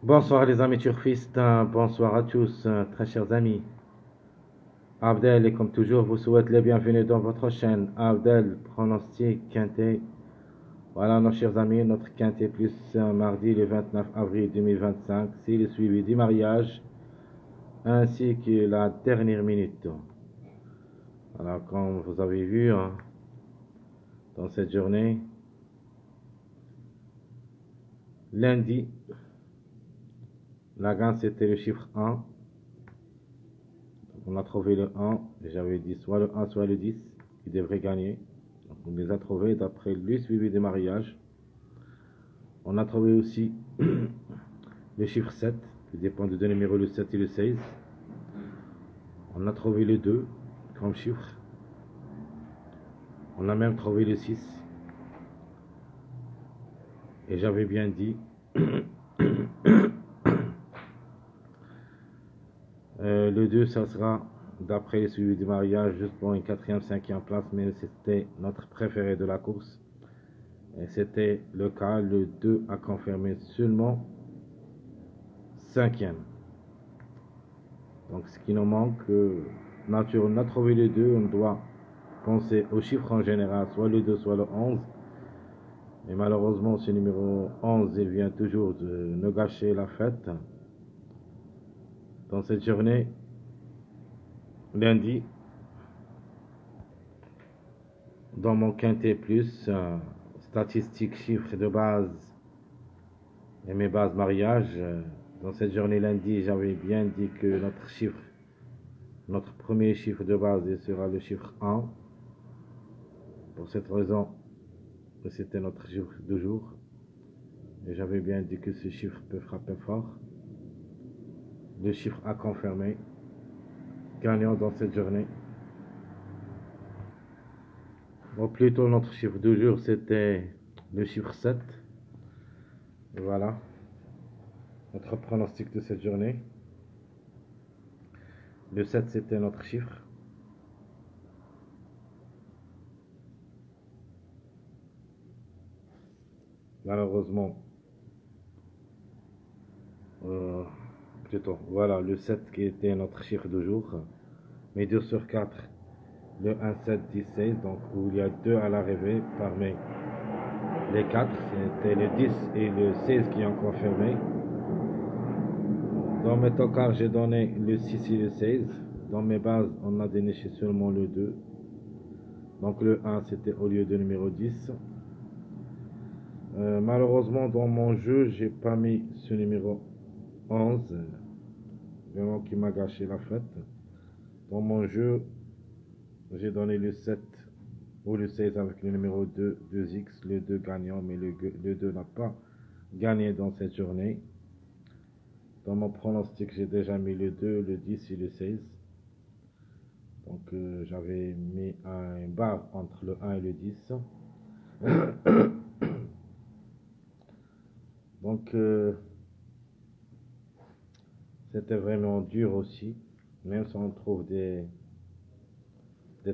Bonsoir les amis turfistes, bonsoir à tous, très chers amis. Abdel, et comme toujours, vous souhaite les bienvenus dans votre chaîne. Abdel, pronostic, quintet. Voilà, nos chers amis, notre quintet plus mardi le 29 avril 2025. C'est le suivi du mariage ainsi que la dernière minute. Alors, comme vous avez vu dans cette journée, lundi, la gagne c'était le chiffre 1. On a trouvé le 1, et j'avais dit soit le 1, soit le 10 qui devrait gagner. Donc on les a trouvés d'après le suivi des mariages. On a trouvé aussi le chiffre 7, qui dépend de deux numéros, le 7 et le 16. On a trouvé le 2 comme chiffre. On a même trouvé le 6. Et j'avais bien dit, le 2, ça sera d'après le suivi du mariage, juste pour une quatrième, cinquième place, mais c'était notre préféré de la course. Et c'était le cas, le 2 a confirmé seulement cinquième. Donc ce qui nous manque, nature, on a trouvé les deux, on doit penser aux chiffres en général, soit le 2, soit le 11. Mais malheureusement, ce numéro 11, il vient toujours de nous gâcher la fête. Dans cette journée, lundi, dans mon quintet plus, statistiques, chiffres de base et mes bases mariage, dans cette journée lundi, j'avais bien dit que notre premier chiffre de base sera le chiffre 1. Pour cette raison, c'était notre chiffre de jour. Et j'avais bien dit que ce chiffre peut frapper fort. Le chiffre a confirmé. Gagnant dans cette journée. Ou plutôt notre chiffre de jour, c'était le chiffre 7. Et voilà. Notre pronostic de cette journée. Le 7, c'était notre chiffre. Malheureusement, voilà, le 7 qui était notre chiffre de jour. Mais 2 sur 4, le 1, 7, 10, 16. Donc, où il y a 2 à l'arrivée parmi les 4. C'était le 10 et le 16 qui ont confirmé. Dans mes tocards, j'ai donné le 6 et le 16. Dans mes bases, on a déniché seulement le 2. Donc le 1, c'était au lieu de numéro 10. Malheureusement, dans mon jeu, j'ai pas mis ce numéro 11. Vraiment qui m'a gâché la fête. Dans mon jeu, j'ai donné le 7 ou le 16 avec le numéro 2, 2X, le 2 gagnant, mais le 2 n'a pas gagné dans cette journée. Dans mon pronostic, j'ai déjà mis le 2, le 10 et le 16. Donc j'avais mis un barre entre le 1 et le 10. Donc c'était vraiment dur aussi. Même si on trouve des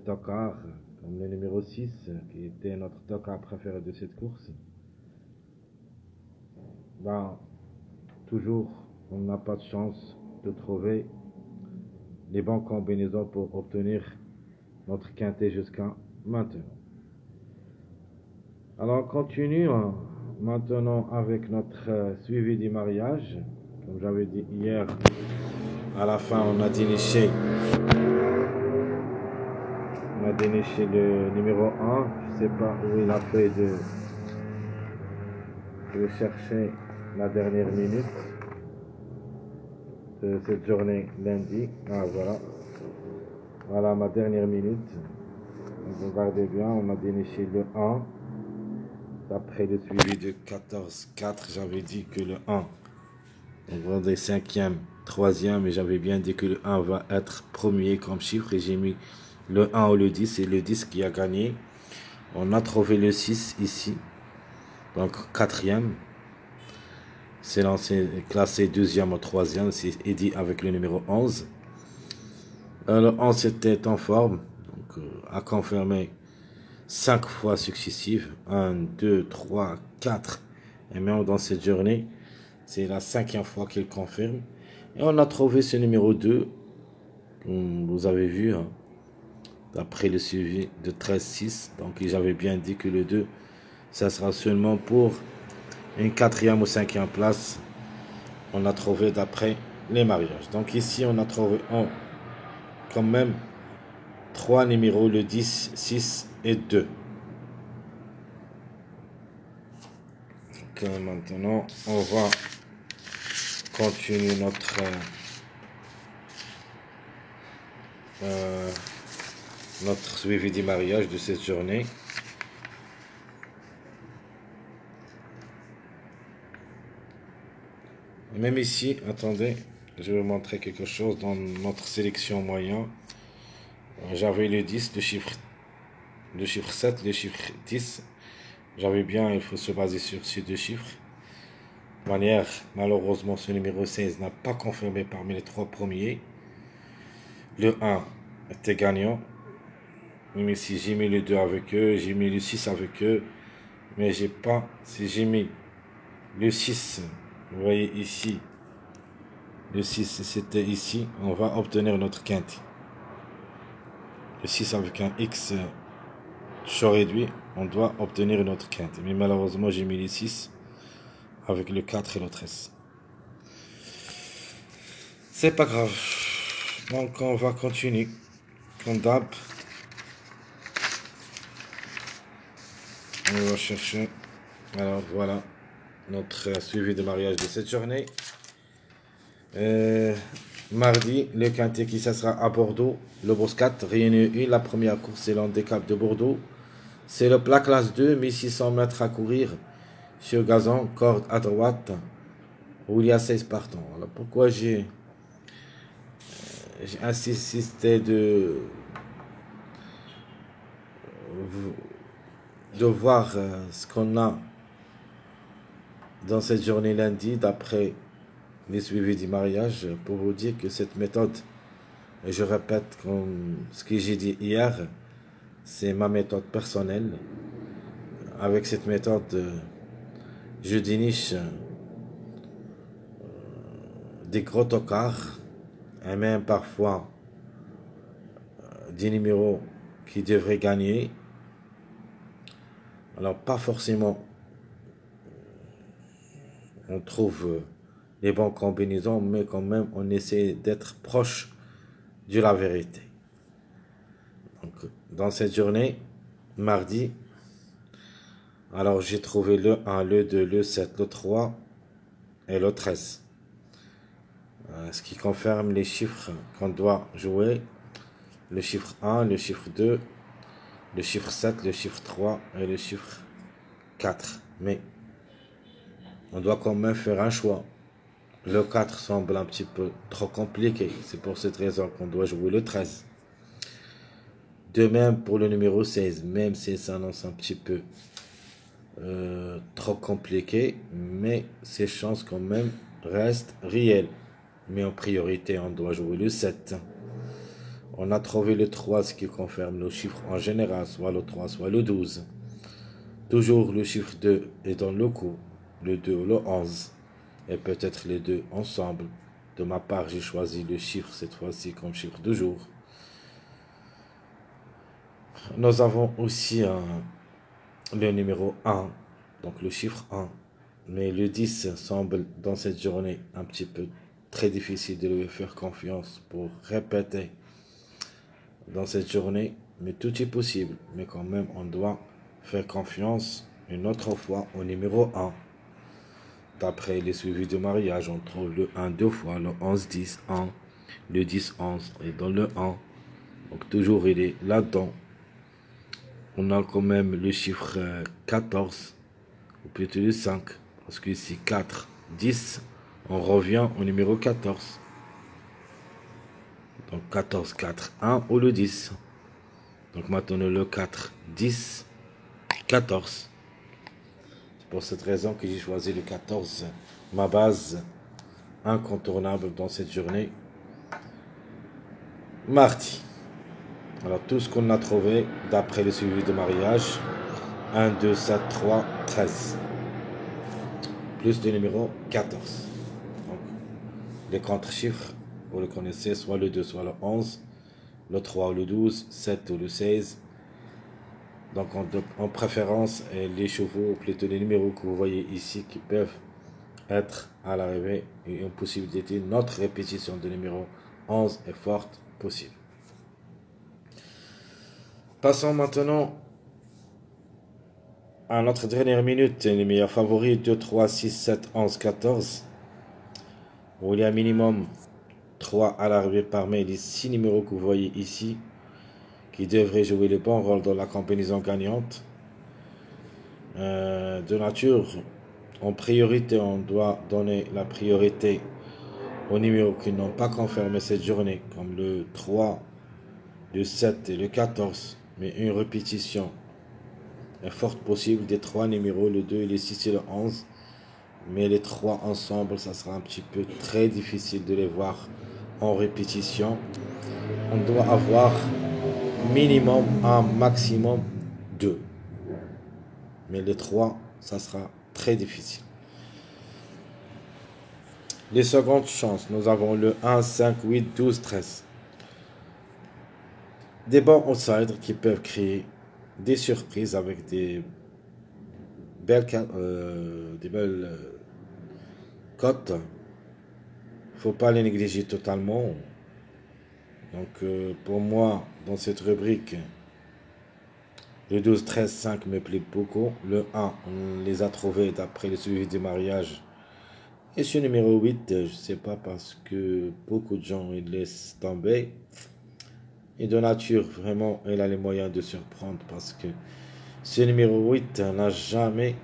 tocards, comme le numéro 6, qui était notre tocard préféré de cette course. Ben, toujours, on n'a pas de chance de trouver les bonnes combinaisons pour obtenir notre quintet jusqu'à maintenant. Alors, continuons maintenant avec notre suivi du mariage. Comme j'avais dit hier, à la fin, on a déniché le numéro 1. Je ne sais pas où il a fait de chercher la dernière minute de cette journée lundi. Ah, voilà. Voilà ma dernière minute. Donc, regardez bien, on a déniché le 1. D'après le suivi de 14-4, j'avais dit que le 1, on vendait 5e, 3e, et j'avais bien dit que le 1 va être premier comme chiffre, et j'ai mis le 1 ou le 10, et le 10 qui a gagné. On a trouvé le 6 ici, donc 4e. C'est lancé, classé 2e ou 3e, c'est Eddy avec le numéro 11. Le 11 était en forme, donc a confirmé 5 fois successives, 1, 2, 3, 4, et même dans cette journée, C'est la 5e fois qu'il confirme. Et on a trouvé ce numéro 2, comme vous avez vu, hein, d'après le suivi de 13-6. Donc j'avais bien dit que le 2, ça sera seulement pour une 4e ou 5e place. On a trouvé d'après les mariages. Donc ici, on a trouvé quand même 3 numéros, le 10, 6 et 2. Donc maintenant, on va continuer notre suivi du mariage de cette journée. Même ici, attendez, je vais vous montrer quelque chose dans notre sélection moyen. J'avais le 10, le chiffre 7, le chiffre 10. J'avais bien, il faut se baser sur ces deux chiffres. De manière, malheureusement, ce numéro 16 n'a pas confirmé parmi les 3 premiers. Le 1 était gagnant. Même ici, j'ai mis le 2 avec eux, j'ai mis le 6 avec eux. Mais j'ai pas, si j'ai mis le 6, vous voyez ici, le 6 c'était ici, on va obtenir notre quinte. Le 6 avec un X chaud réduit, on doit obtenir notre quinte. Mais malheureusement, j'ai mis le 6 avec le 4 et le 13. C'est pas grave. Donc on va continuer. Comme d'hab. On va chercher. Alors voilà notre suivi de mariage de cette journée. Mardi, le quintet qui ça sera à Bordeaux, le Boss 4, Réunion 1. La première course, c'est l'handicap de Bordeaux. C'est le plat classe 2, 1600 mètres à courir sur gazon, corde à droite, où il y a 16 partants. Alors pourquoi j'ai insisté de voir ce qu'on a dans cette journée lundi d'après les suivis du mariage, pour vous dire que cette méthode, et je répète comme ce que j'ai dit hier, c'est ma méthode personnelle. Avec cette méthode, je déniche des gros tocards et même parfois des numéros qui devraient gagner. Alors pas forcément on trouve les bonnes combinaisons, mais quand même on essaie d'être proche de la vérité. Donc, dans cette journée, mardi, alors j'ai trouvé le 1, le 2, le 7, le 3 et le 13. Ce qui confirme les chiffres qu'on doit jouer. Le chiffre 1, le chiffre 2, le chiffre 7, le chiffre 3 et le chiffre 4. Mais on doit quand même faire un choix. Le 4 semble un petit peu trop compliqué. C'est pour cette raison qu'on doit jouer le 13. De même pour le numéro 16, même si ça annonce un petit peu trop compliqué, mais ces chances quand même restent réelles. Mais en priorité, on doit jouer le 7. On a trouvé le 3, ce qui confirme nos chiffres en général, soit le 3, soit le 12. Toujours le chiffre 2 est dans le coup, le 2 ou le 11. Et peut-être les deux ensemble. De ma part, j'ai choisi le chiffre cette fois-ci comme chiffre de jour. Nous avons aussi le numéro 1, donc le chiffre 1. Mais le 10 semble dans cette journée un petit peu très difficile de lui faire confiance pour répéter dans cette journée. Mais tout est possible. Mais quand même, on doit faire confiance une autre fois au numéro 1. D'après les suivis de mariage, on trouve le 1 deux fois, le 11-10, 1, le 10-11 et dans le 1. Donc toujours il est là-dedans. On a quand même le chiffre 14, ou plutôt le 5, parce que ici 4, 10, on revient au numéro 14. Donc 14, 4, 1 ou le 10. Donc maintenant le 4, 10, 14. C'est pour cette raison que j'ai choisi le 14, ma base incontournable dans cette journée. Mardi. Alors tout ce qu'on a trouvé d'après le suivi de mariage, 1, 2, 7, 3, 13. plus le numéro 14. Donc, les contre-chiffres, vous le connaissez, soit le 2, soit le 11, le 3 ou le 12, 7 ou le 16. Donc en préférence, les chevaux, ou plutôt les numéros que vous voyez ici qui peuvent être à l'arrivée et une possibilité, notre répétition de numéro 11 est forte possible. Passons maintenant à notre dernière minute, les meilleurs favoris 2, 3, 6, 7, 11, 14. Où il y a minimum 3 à l'arrivée parmi les 6 numéros que vous voyez ici qui devraient jouer le bon rôle dans la combinaison gagnante. De nature, en priorité, on doit donner la priorité aux numéros qui n'ont pas confirmé cette journée, comme le 3, le 7 et le 14, mais une répétition est forte possible des 3 numéros, le 2, le 6 et le 11. Mais les 3 ensemble, ça sera un petit peu très difficile de les voir en répétition. On doit avoir minimum un maximum 2. Mais les 3, ça sera très difficile. Les secondes chances, nous avons le 1, 5, 8, 12, 13. Des bons outsiders qui peuvent créer des surprises avec des belles cotes. Faut pas les négliger totalement. Donc pour moi, dans cette rubrique, le 12, 13, 5 me plaît beaucoup. Le 1, on les a trouvés d'après le suivi du mariage. Et ce numéro 8, je ne sais pas parce que beaucoup de gens ils laissent tomber. Et de nature, vraiment, il a les moyens de surprendre parce que ce numéro 8 n'a jamais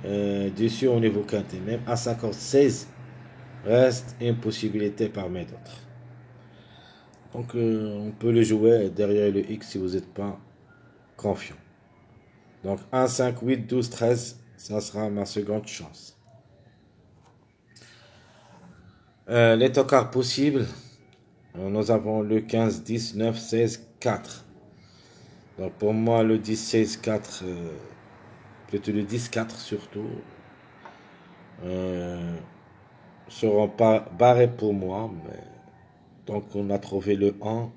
déçu au niveau quintet. Même à 56, reste une possibilité parmi d'autres. Donc on peut le jouer derrière le X si vous n'êtes pas confiant. Donc 1, 5, 8, 12, 13, ça sera ma seconde chance. Les tocards possibles, nous avons le 15, 10, 9, 16, 4. Donc pour moi le 10, 16, 4, plutôt le 10, 4 surtout, seront pas barrés pour moi. Mais, donc on a trouvé le 1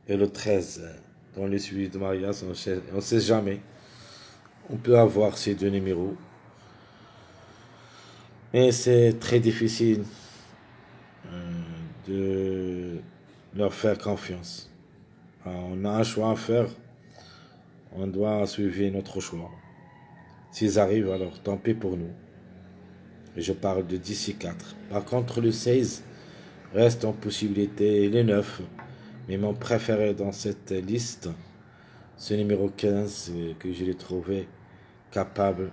et le 13 dans le suivi de mariage, on ne sait jamais. On peut avoir ces deux numéros. Mais c'est très difficile de leur faire confiance. Alors, on a un choix à faire. On doit suivre notre choix. S'ils arrivent, alors tant pis pour nous. Et je parle de 10 et 4. Par contre, le 16 reste en possibilité, le 9. Mais mon préféré dans cette liste, ce numéro 15 que je l'ai trouvé capable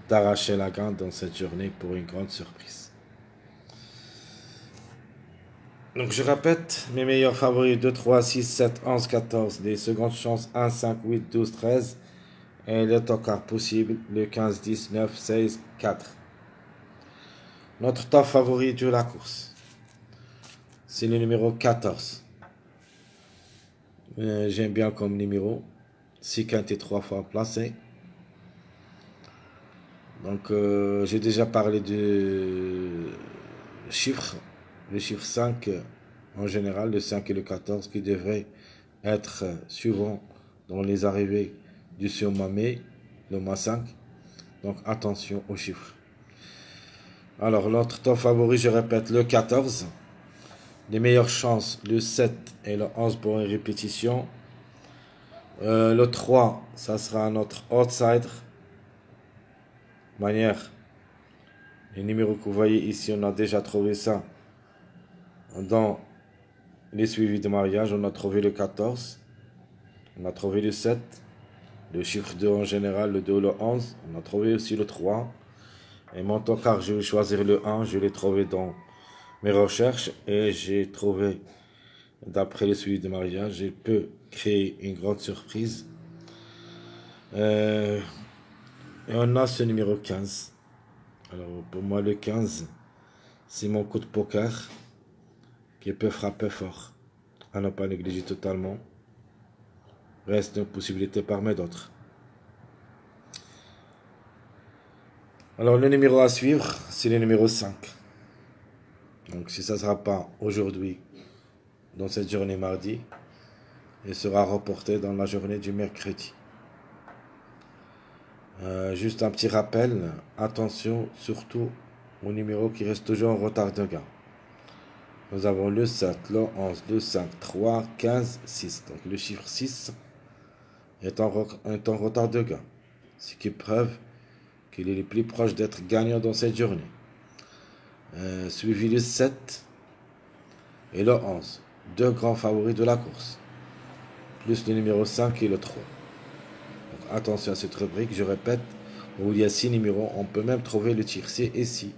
d'arracher la gagne dans cette journée pour une grande surprise. Donc je répète, mes meilleurs favoris 2, 3, 6, 7, 11, 14, les secondes chances 1, 5, 8, 12, 13 et le tocard possible, le 15, 10, 9, 16, 4. Notre top favori de la course, c'est le numéro 14. J'aime bien comme numéro, 6 quintés 3 fois placé. Donc j'ai déjà parlé de chiffres, le chiffre 5 en général, le 5 et le 14 qui devraient être suivants dans les arrivées du surmamé, le mois 5. Donc attention aux chiffres. Alors l'autre top favori, je répète, le 14. Les meilleures chances, le 7 et le 11 pour une répétition. Le 3, ça sera notre outsider. Manière, les numéros que vous voyez ici, on a déjà trouvé ça dans les suivis de mariage. On a trouvé le 14, on a trouvé le 7, le chiffre 2 en général, le 2, le 11. On a trouvé aussi le 3. Et mon tocard, je vais choisir le 1. Je l'ai trouvé dans mes recherches et j'ai trouvé, d'après le suivi de mariage, il peut créer une grande surprise. Et on a ce numéro 15. Alors pour moi, le 15, c'est mon coup de poker qui peut frapper fort, à ne pas négliger totalement. Reste une possibilité parmi d'autres. Alors, le numéro à suivre, c'est le numéro 5. Donc, si ça ne sera pas aujourd'hui, dans cette journée mardi, il sera reporté dans la journée du mercredi. Juste un petit rappel, attention surtout au numéro qui reste toujours en retard de gain. Nous avons le 7, le 11, le 5, 3, 15, 6. Donc le chiffre 6 est en retard de gain. Ce qui prouve qu'il est le plus proche d'être gagnant dans cette journée. Suivi le 7 et le 11. Deux grands favoris de la course. Plus le numéro 5 et le 3. Donc attention à cette rubrique, je répète, où il y a 6 numéros, on peut même trouver le tiercé ici.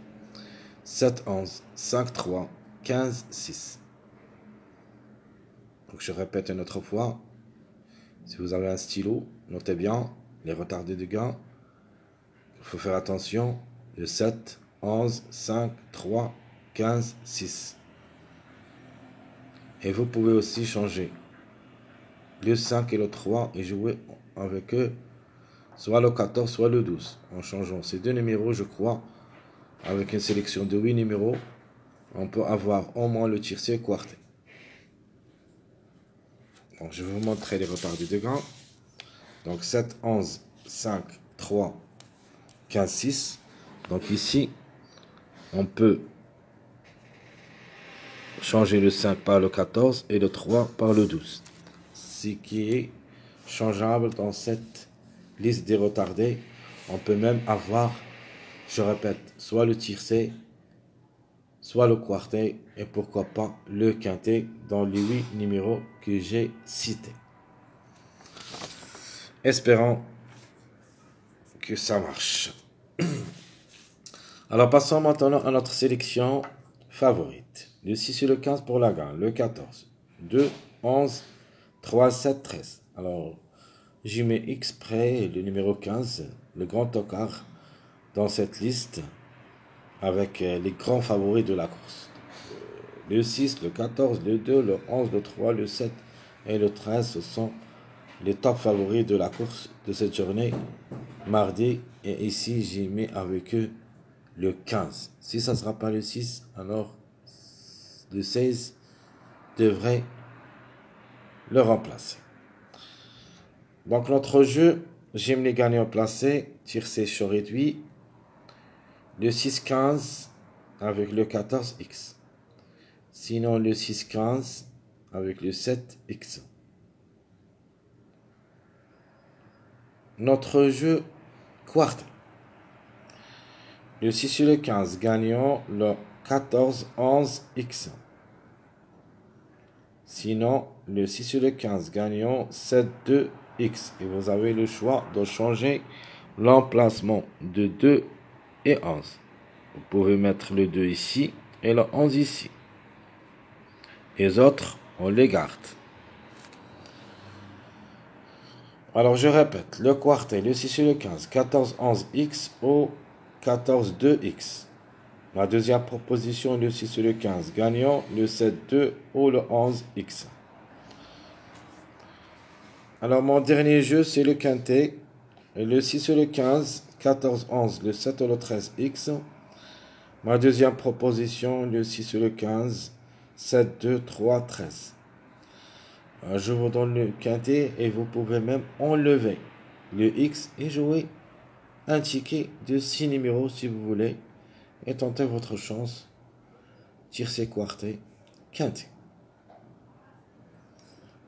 7, 11, 5, 3, 15, 6. Donc je répète une autre fois. Si vous avez un stylo, notez bien les retardés de gain. Il faut faire attention. Le 7, 11, 5, 3, 15, 6. Et vous pouvez aussi changer le 5 et le 3 et jouer avec eux soit le 14, soit le 12. En changeant ces deux numéros, je crois, avec une sélection de 8 numéros, on peut avoir au moins le tiercé quarté. Donc, je vais vous montrer les retardés de gain. Donc 7, 11, 5, 3, 15, 6. Donc ici, on peut changer le 5 par le 14 et le 3 par le 12. Ce qui est changeable dans cette liste des retardés. On peut même avoir, je répète, soit le tiercé, soit le quarté et pourquoi pas le quintet dans les 8 numéros que j'ai cités. Espérons que ça marche. Alors passons maintenant à notre sélection favorite. Le 6 et le 15 pour la gagne, le 14, 2, 11, 3, 7, 13. Alors j'y mets exprès le numéro 15, le grand tocard, dans cette liste avec les grands favoris de la course. Le 6, le 14, le 2, le 11, le 3, le 7 et le 13, ce sont les top favoris de la course de cette journée, mardi. Et ici, j'ai mis avec eux le 15. Si ça ne sera pas le 6, alors le 16 devrait le remplacer. Donc notre jeu, j'aime les gagnants placés, tiercé sur réduit, le 6-15 avec le 14X. Sinon le 6-15 avec le 7X. Notre jeu quarté. Le 6 et le 15 gagnant le 14-11X. Sinon, le 6 et le 15 gagnant 7-2X. Et vous avez le choix de changer l'emplacement de 2 et 11. Vous pouvez mettre le 2 ici et le 11 ici. Les autres, on les garde. Alors je répète, le quartet, le 6 et le 15, 14-11X ou 14-2X. La deuxième proposition, le 6 et le 15, gagnant le 7-2 ou le 11X. Alors mon dernier jeu, c'est le quintet. Le 6 et le 15, 14-11, le 7 ou le 13X. Ma deuxième proposition, le 6 et le 15, 7-2, 3, 13. Je vous donne le quintet et vous pouvez même enlever le X et jouer un ticket de 6 numéros si vous voulez et tenter votre chance. Tiercé quarté, quintet.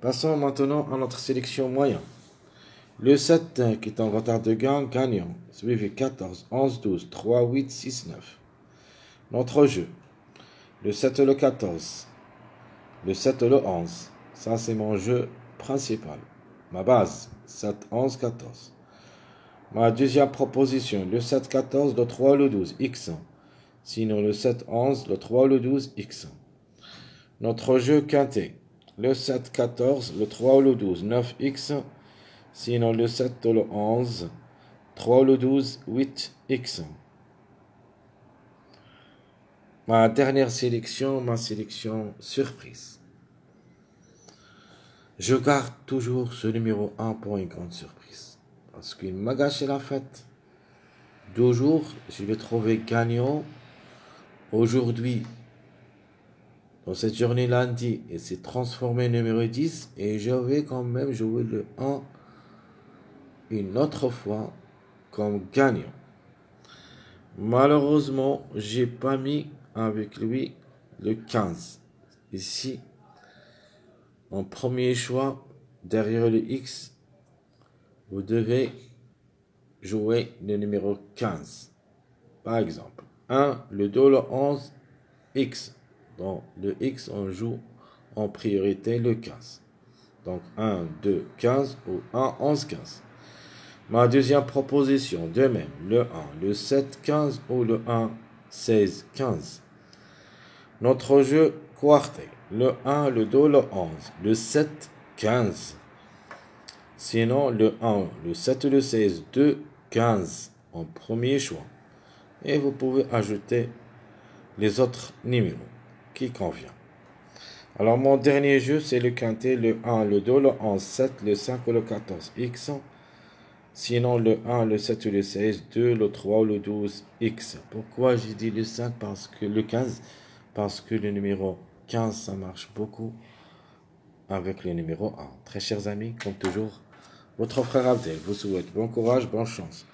Passons maintenant à notre sélection moyen. Le 7 qui est en retard de gain, gagnant, suivi 14, 11, 12, 3, 8, 6, 9. Notre jeu, le 7 et le 14, le 7 et le 11. Ça, c'est mon jeu principal. Ma base, 7, 11, 14. Ma deuxième proposition, le 7, 14, le 3, le 12, X. Sinon, le 7, 11, le 3, le 12, X. Notre jeu quintet, le 7, 14, le 3, le 12, 9X. Sinon, le 7, le 11, 3, le 12, 8X. Ma dernière sélection, ma sélection surprise. Je garde toujours ce numéro 1 pour une grande surprise. Parce qu'il m'a gâché la fête. 2 jours, je vais trouver gagnant. Aujourd'hui, dans cette journée lundi, il s'est transformé numéro 10 et je vais quand même jouer le 1 une autre fois comme gagnant. Malheureusement, j'ai pas mis avec lui le 15. Ici, en premier choix, derrière le X, vous devez jouer le numéro 15. Par exemple, 1, le 2, le 11, X. Dans le X, on joue en priorité le 15. Donc 1, 2, 15 ou 1, 11, 15. Ma deuxième proposition, de même, le 1, le 7, 15 ou le 1, 16, 15. Notre jeu quartet, le 1, le 2, le 11, le 7, 15. Sinon, le 1, le 7, le 16, 2, 15 en premier choix. Et vous pouvez ajouter les autres numéros qui conviennent. Alors, mon dernier jeu, c'est le quintet, le 1, le 2, le 11, 7, le 5 ou le 14, X. Sinon, le 1, le 7 ou le 16, 2, le 3 ou le 12, X. Pourquoi j'ai dit le 5 parce que le 15? Parce que le numéro 15, ça marche beaucoup avec le numéro 1. Très chers amis, comme toujours, votre frère Abdel vous souhaite bon courage, bonne chance.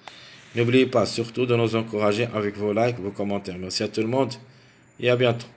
N'oubliez pas surtout de nous encourager avec vos likes, vos commentaires. Merci à tout le monde et à bientôt.